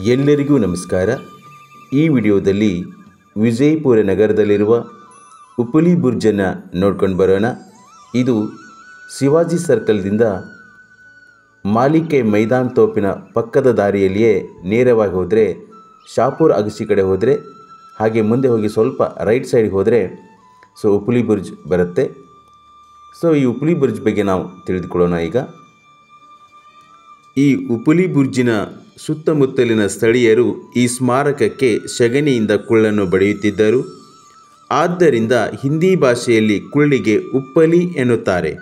ಎಲ್ಲರಿಗೂ ನಮಸ್ಕಾರ. ಈ ವಿಡಿಯೋದಲ್ಲಿ ವಿಜಯಪುರ ನಗರದಲ್ಲಿರುವ ಉಪ್ಪಲಿ ಬುರ್ಜನ್ನು ನೋಡ್ಕೊಂಡು ಬರೋಣ. ಇದು ಶಿವಾಜಿ ಸರ್ಕಲ್ದಿಂದ ಮಾಲಿಕೆ ಮೈದಾನ್ ತೋಪಿನ ಪಕ್ಕದ ದಾರಿಯಲ್ಲಿಯೇ ನೇರವಾಗಿ ಹೋದರೆ ಶಾಪುರ್ ಅಗಸಿ ಕಡೆ ಹೋದರೆ ಹಾಗೆ ಮುಂದೆ ಹೋಗಿ ಸ್ವಲ್ಪ ರೈಟ್ ಸೈಡ್ಗೆ ಹೋದರೆ ಉಪ್ಪಲಿ ಬುರ್ಜ್ ಬರುತ್ತೆ. ಈ ಉಪ್ಪಲಿ ಬುರ್ಜ್ ಬಗ್ಗೆ ನಾವು ತಿಳಿದುಕೊಳ್ಳೋಣ. ಈಗ ಈ ಉಪ್ಪಲಿ ಬುರ್ಜಿನ ಸುತ್ತಮುತ್ತಲಿನ ಸ್ಥಳೀಯರು ಈ ಸ್ಮಾರಕಕ್ಕೆ ಸಗಣಿಯಿಂದ ಕುಳ್ಳನ್ನು ಬಡಿಯುತ್ತಿದ್ದರು. ಆದ್ದರಿಂದ ಹಿಂದಿ ಭಾಷೆಯಲ್ಲಿ ಕುಳ್ಳಿಗೆ ಉಪ್ಪಲಿ ಎನ್ನುತ್ತಾರೆ.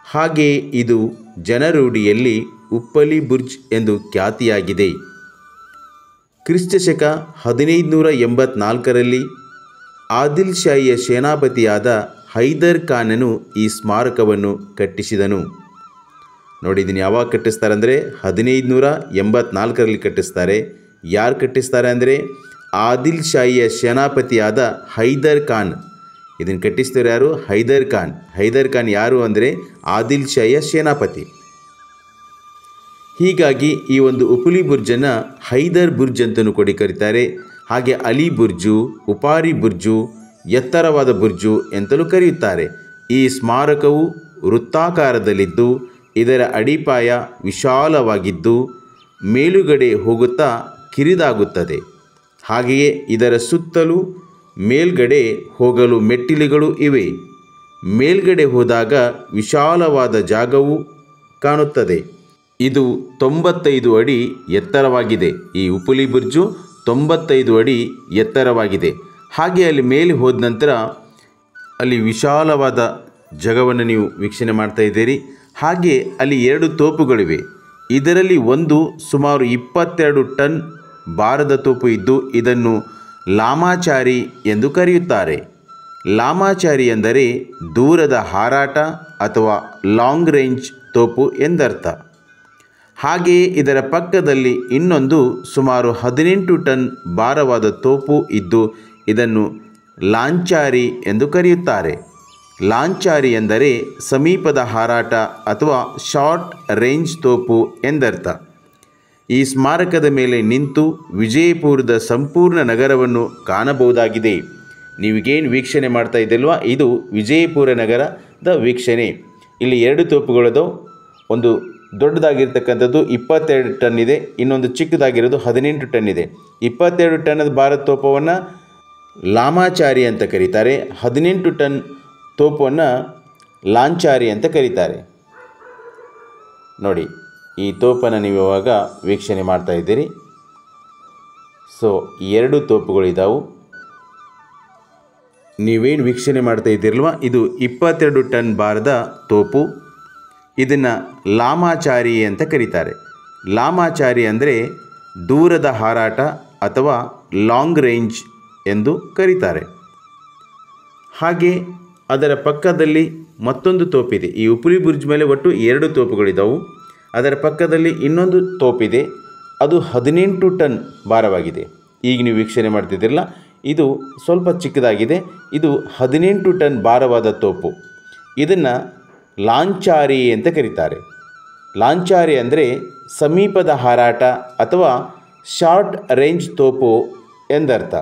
ಹಾಗೆಯೇ ಇದು ಜನರೂಢಿಯಲ್ಲಿ ಉಪ್ಪಲಿ ಬುರ್ಜ್ ಎಂದು ಖ್ಯಾತಿಯಾಗಿದೆ. ಕ್ರಿಸ್ತಶಕ 1584ರಲ್ಲಿ ಆದಿಲ್ ಶಾಹಿಯ ಸೇನಾಪತಿಯಾದ ಹೈದರ್ ಖಾನನು ಈ ಸ್ಮಾರಕವನ್ನು ಕಟ್ಟಿಸಿದನು. ನೋಡಿ, ಇದನ್ನು ಯಾವಾಗ ಕಟ್ಟಿಸ್ತಾರೆ ಅಂದರೆ 1584ರಲ್ಲಿ ಕಟ್ಟಿಸ್ತಾರೆ. ಯಾರು ಕಟ್ಟಿಸ್ತಾರೆ ಅಂದರೆ ಆದಿಲ್ ಶಾಹಿಯ ಸೇನಾಪತಿಯಾದ ಹೈದರ್ ಖಾನ್. ಇದನ್ನು ಕಟ್ಟಿಸ್ತಾರೆ ಯಾರು? ಹೈದರ್ ಖಾನ್. ಹೈದರ್ ಖಾನ್ ಯಾರು ಅಂದರೆ ಆದಿಲ್ ಶಾಹಿಯ ಸೇನಾಪತಿ. ಹೀಗಾಗಿ ಈ ಒಂದು ಉಪ್ಪಲಿ ಬುರ್ಜನ್ನು ಹೈದರ್ ಬುರ್ಜ್ ಅಂತಲೂ ಕೂಡ ಕರೀತಾರೆ. ಹಾಗೆ ಅಲಿ ಬುರ್ಜು, ಉಪಾರಿ ಬುರ್ಜು, ಎತ್ತರವಾದ ಬುರ್ಜು ಎಂತಲೂ ಕರೆಯುತ್ತಾರೆ. ಈ ಸ್ಮಾರಕವು ವೃತ್ತಾಕಾರದಲ್ಲಿದ್ದು ಇದರ ಅಡಿಪಾಯ ವಿಶಾಲವಾಗಿದ್ದು ಮೇಲುಗಡೆ ಹೋಗುತ್ತಾ ಕಿರಿದಾಗುತ್ತದೆ. ಹಾಗೆಯೇ ಇದರ ಸುತ್ತಲೂ ಮೇಲ್ಗಡೆ ಹೋಗಲು ಮೆಟ್ಟಿಲುಗಳು ಇವೆ. ಮೇಲ್ಗಡೆ ಹೋದಾಗ ವಿಶಾಲವಾದ ಜಾಗವು ಕಾಣುತ್ತದೆ. ಇದು 95 ಅಡಿ ಎತ್ತರವಾಗಿದೆ. ಈ ಉಪ್ಪಲಿ ಬುರ್ಜು 95 ಅಡಿ ಎತ್ತರವಾಗಿದೆ. ಹಾಗೆ ಅಲ್ಲಿ ಮೇಲೆ ಹೋದ ನಂತರ ಅಲ್ಲಿ ವಿಶಾಲವಾದ ಜಾಗವನ್ನು ನೀವು ವೀಕ್ಷಣೆ ಮಾಡ್ತಾ ಇದ್ದೀರಿ. ಹಾಗೆ ಅಲ್ಲಿ 2 ತೋಪುಗಳಿವೆ. ಇದರಲ್ಲಿ ಒಂದು ಸುಮಾರು 22 ಟನ್ ಭಾರದ ತೋಪು ಇದ್ದು ಇದನ್ನು ಲಾಮಾಚಾರಿ ಎಂದು ಕರೆಯುತ್ತಾರೆ. ಲಾಮಾಚಾರಿ ಎಂದರೆ ದೂರದ ಹಾರಾಟ ಅಥವಾ ಲಾಂಗ್ ರೇಂಜ್ ತೋಪು ಎಂದರ್ಥ. ಹಾಗೆಯೇ ಇದರ ಪಕ್ಕದಲ್ಲಿ ಇನ್ನೊಂದು ಸುಮಾರು 18 ಟನ್ ಭಾರವಾದ ತೋಪು ಇದ್ದು ಇದನ್ನು ಲಾಂಚಾರಿ ಎಂದು ಕರೆಯುತ್ತಾರೆ. ಲಾಂಚಾರಿ ಎಂದರೆ ಸಮೀಪದ ಹಾರಾಟ ಅಥವಾ ಶಾರ್ಟ್ ರೇಂಜ್ ತೋಪು ಎಂದರ್ಥ. ಈ ಸ್ಮಾರಕದ ಮೇಲೆ ನಿಂತು ವಿಜಯಪುರದ ಸಂಪೂರ್ಣ ನಗರವನ್ನು ಕಾಣಬಹುದಾಗಿದೆ. ನೀವಿಗೇನು ವೀಕ್ಷಣೆ ಮಾಡ್ತಾ ಇದ್ದಲ್ವಾ, ಇದು ವಿಜಯಪುರ ನಗರದ ವೀಕ್ಷಣೆ. ಇಲ್ಲಿ 2 ತೋಪುಗಳದು. ಒಂದು ದೊಡ್ಡದಾಗಿರ್ತಕ್ಕಂಥದ್ದು 22 ಟನ್ ಇದೆ, ಇನ್ನೊಂದು ಚಿಕ್ಕದಾಗಿರೋದು 18 ಟನ್ ಇದೆ. 22 ಟನ್ನದ ಭಾರತ ತೋಪವನ್ನು ಲಾಮಾಚಾರಿ ಅಂತ ಕರೀತಾರೆ. 18 ಟನ್ ತೋಪನ್ನು ಲಾಂಚಾರಿ ಅಂತ ಕರೀತಾರೆ. ನೋಡಿ, ಈ ತೋಪನ್ನು ನೀವು ಇವಾಗ ವೀಕ್ಷಣೆ ಮಾಡ್ತಾ ಇದ್ದೀರಿ. 2 ತೋಪುಗಳಿದ್ದಾವೆ. ನೀವೇನು ವೀಕ್ಷಣೆ ಮಾಡ್ತಾ ಇದ್ದೀರಲ್ವ, ಇದು 22 ಟನ್ ಭಾರದ ತೋಪು. ಇದನ್ನು ಲಾಮಾಚಾರಿ ಅಂತ ಕರೀತಾರೆ. ಲಾಮಾಚಾರಿ ಅಂದರೆ ದೂರದ ಹಾರಾಟ ಅಥವಾ ಲಾಂಗ್ ರೇಂಜ್ ಎಂದು ಕರೀತಾರೆ. ಹಾಗೆ ಅದರ ಪಕ್ಕದಲ್ಲಿ ಮತ್ತೊಂದು ತೋಪಿದೆ. ಈ ಉಪ್ಪಲಿ ಬುರ್ಜ್ ಮೇಲೆ ಒಟ್ಟು 2 ತೋಪುಗಳಿದ್ದಾವೆ. ಅದರ ಪಕ್ಕದಲ್ಲಿ ಇನ್ನೊಂದು ತೋಪಿದೆ, ಅದು 18 ಟನ್ ಭಾರವಾಗಿದೆ. ಈಗ ನೀವು ವೀಕ್ಷಣೆ ಮಾಡ್ತಿದ್ದಿರಲ್ಲ, ಇದು ಸ್ವಲ್ಪ ಚಿಕ್ಕದಾಗಿದೆ. ಇದು 18 ಟನ್ ಭಾರವಾದ ತೋಪು. ಇದನ್ನು ಲಾಂಚಾರಿ ಅಂತ ಕರೀತಾರೆ. ಲಾಂಚಾರಿ ಅಂದರೆ ಸಮೀಪದ ಹಾರಾಟ ಅಥವಾ ಶಾರ್ಟ್ ರೇಂಜ್ ತೋಪು ಎಂದರ್ಥ.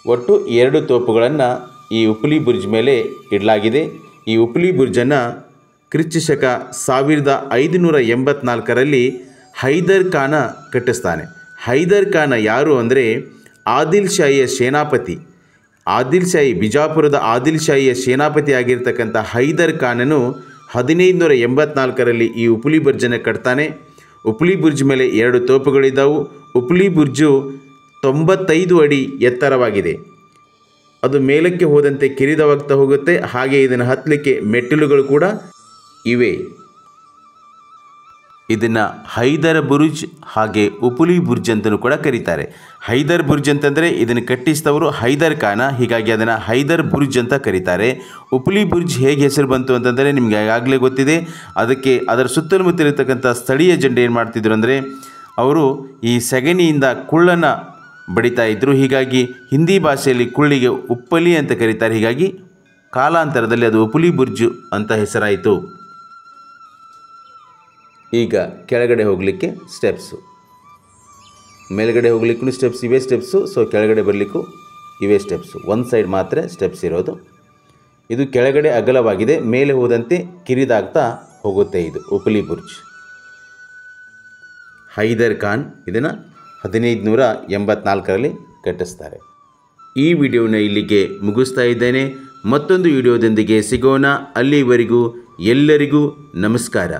ಒಟ್ಟು 2 ತೋಪುಗಳನ್ನು ಈ ಉಪ್ಪಲಿ ಬುರ್ಜ್ ಮೇಲೆ ಇಡಲಾಗಿದೆ. ಈ ಉಪ್ಪಲಿ ಬುರ್ಜನ್ನು ಕ್ರಿಸ್ತಶಕ 1584ರಲ್ಲಿ ಹೈದರ್ ಖಾನ ಕಟ್ಟಿಸ್ತಾನೆ. ಹೈದರ್ ಖಾನ ಯಾರು ಅಂದರೆ ಆದಿಲ್ ಶಾಹಿಯ ಸೇನಾಪತಿ. ಆದಿಲ್ ಶಾಹಿ, ಬಿಜಾಪುರದ ಆದಿಲ್ ಶಾಹಿಯ ಸೇನಾಪತಿ ಆಗಿರ್ತಕ್ಕಂಥ ಹೈದರ್ ಖಾನನು 1584ರಲ್ಲಿ ಈ ಉಪ್ಪಲಿ ಬುರ್ಜನ್ನು ಕಟ್ತಾನೆ. ಉಪ್ಪಲಿ ಬುರ್ಜ್ ಮೇಲೆ 2 ತೋಪುಗಳಿದ್ದಾವೆ. ಉಪ್ಪಲಿ ಬುರ್ಜು 95 ಅಡಿ ಎತ್ತರವಾಗಿದೆ. ಅದು ಮೇಲಕ್ಕೆ ಹೋದಂತೆ ಕಿರಿದವಾಗ್ತಾ ಹೋಗುತ್ತೆ. ಹಾಗೆ ಇದನ್ನು ಹತ್ತಲಿಕ್ಕೆ ಮೆಟ್ಟಿಲುಗಳು ಕೂಡ ಇವೆ. ಇದನ್ನು ಹೈದರ್ ಬುರ್ಜ್ ಹಾಗೆ ಉಪ್ಪಲಿ ಬುರ್ಜ್ ಅಂತಲೂ ಕೂಡ ಕರೀತಾರೆ. ಹೈದರ್ ಬುರ್ಜ್ ಅಂತಂದರೆ ಇದನ್ನು ಕಟ್ಟಿಸಿದವರು ಹೈದರ್ ಖಾನ, ಹೀಗಾಗಿ ಅದನ್ನು ಹೈದರ್ ಬುರ್ಜ್ ಅಂತ ಕರೀತಾರೆ. ಉಪ್ಪಲಿ ಬುರ್ಜ್ ಹೇಗೆ ಹೆಸರು ಬಂತು ಅಂತಂದರೆ ನಿಮಗೆ ಈಗಾಗಲೇ ಗೊತ್ತಿದೆ. ಅದಕ್ಕೆ ಅದರ ಸುತ್ತಮುತ್ತಲಿರ್ತಕ್ಕಂಥ ಸ್ಥಳೀಯ ಜನರು ಏನು ಮಾಡ್ತಿದ್ರು ಅಂದರೆ ಅವರು ಈ ಸಗಣಿಯಿಂದ ಕುಳ್ಳನ್ನು ಬಡಿತಾ ಇದ್ದರು. ಹೀಗಾಗಿ ಹಿಂದಿ ಭಾಷೆಯಲ್ಲಿ ಕುಳ್ಳಿಗೆ ಉಪ್ಪಲಿ ಅಂತ ಕರೀತಾರೆ. ಹೀಗಾಗಿ ಕಾಲಾಂತರದಲ್ಲಿ ಅದು ಉಪ್ಪಲಿ ಬುರ್ಜು ಅಂತ ಹೆಸರಾಯಿತು. ಈಗ ಕೆಳಗಡೆ ಹೋಗಲಿಕ್ಕೆ ಸ್ಟೆಪ್ಸು. ಮೇಲ್ಗಡೆ ಹೋಗ್ಲಿಕ್ಕೂ ಸ್ಟೆಪ್ಸ್ ಇವೇ ಸ್ಟೆಪ್ಸು, ಸೊ ಕೆಳಗಡೆ ಬರಲಿಕ್ಕೂ ಇವೇ ಸ್ಟೆಪ್ಸು. ಒಂದು ಸೈಡ್ ಮಾತ್ರ ಸ್ಟೆಪ್ಸ್ ಇರೋದು. ಇದು ಕೆಳಗಡೆ ಅಗಲವಾಗಿದೆ, ಮೇಲೆ ಹೋದಂತೆ ಕಿರಿದಾಗ್ತಾ ಹೋಗುತ್ತೆ. ಇದು ಉಪಲಿ ಬುರ್ಜ್. ಹೈದರ್ ಖಾನ್ ಇದನ್ನು 1584ರಲ್ಲಿ ಕಟ್ಟಿಸ್ತಾರೆ. ಈ ವಿಡಿಯೋನ ಇಲ್ಲಿಗೆ ಮುಗಿಸ್ತಾ ಇದ್ದೇನೆ. ಮತ್ತೊಂದು ವಿಡಿಯೋದೊಂದಿಗೆ ಸಿಗೋಣ. ಅಲ್ಲಿವರೆಗೂ ಎಲ್ಲರಿಗೂ ನಮಸ್ಕಾರ.